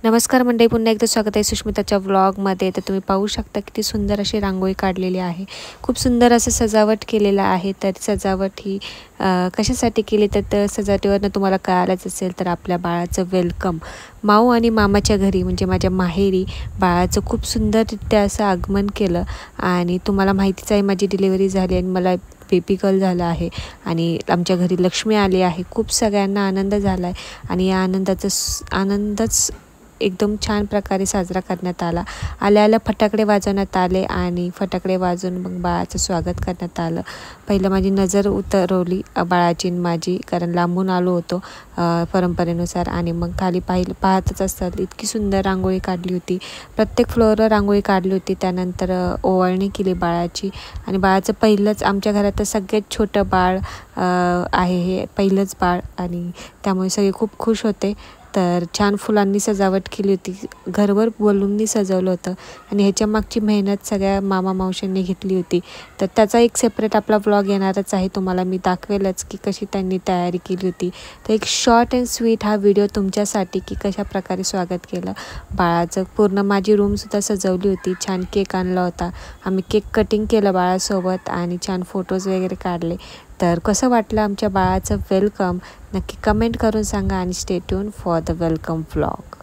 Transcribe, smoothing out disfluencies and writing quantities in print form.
नमस्कार मंडळी, पुन्हा एकदा स्वागत आहे सुष्मिताच्या व्लॉगमध्ये। तर तुम्ही पाहू शकता किती सुंदर अशी रांगोळी काढलेली आहे। खूप सुंदर असं सजावट केलेलं आहे। तर सजावट ही कशासाठी केली तर सजावटीवरनं तुम्हाला कळालंच असेल। तर आपल्या बाळाचं वेलकम माऊ आणि मामाच्या घरी म्हणजे माझ्या माहेरी बाळाचं खूप सुंदररित्या असं आगमन केलं। आणि तुम्हाला माहितीच आहे माझी डिलिव्हरी झाली आणि मला बेबी गर्ल झाला आहे आणि आमच्या घरी लक्ष्मी आली आहे। खूप सगळ्यांना आनंद झाला आहे आणि या आनंदच एकदम छान प्रकारे साजरा करण्यात आला। आल्या फटाकडे वाजवण्यात आले आणि फटाकडे वाजवून मग बाळाचं स्वागत करण्यात आलं। पहिलं माझी नजर उतरवली बाळाची माझी, कारण लांबून आलो होतो परंपरेनुसार। आणि मग खाली पाहतच असतात इतकी सुंदर रांगोळी काढली होती, प्रत्येक फ्लोअरवर रांगोळी काढली होती। त्यानंतर ओवाळणी केली बाळाची आणि बाळाचं पहिलंच आमच्या घरात सगळ्यात छोटं बाळ आहे, हे पहिलंच बाळ आणि त्यामुळे सगळे खूप खुश होते। तर छान फुलांनी सजावट केली होती, घरभर बलूननी सजवलं होतं आणि ह्याच्या मागची मेहनत सगळ्या मामा मावशींनी घेतली होती। तर त्याचा एक सेपरेट आपला व्लॉग येणारच आहे, तुम्हाला मी दाखवेलच की कशी त्यांनी तयारी केली होती। तर एक शॉर्ट अँड स्वीट हा व्हिडिओ तुमच्यासाठी की कशा प्रकारे स्वागत केलं बाळाचं। पूर्ण माझी रूमसुद्धा सजवली होती, छान केक आणला होता, आम्ही केक कटिंग केलं बाळासोबत आणि छान फोटोज वगैरे काढले। तर कसं वाटलं आमच्या बाळाचं वेलकम नक्की कमेंट करून सांगा आणि stay tune for the welcome vlog.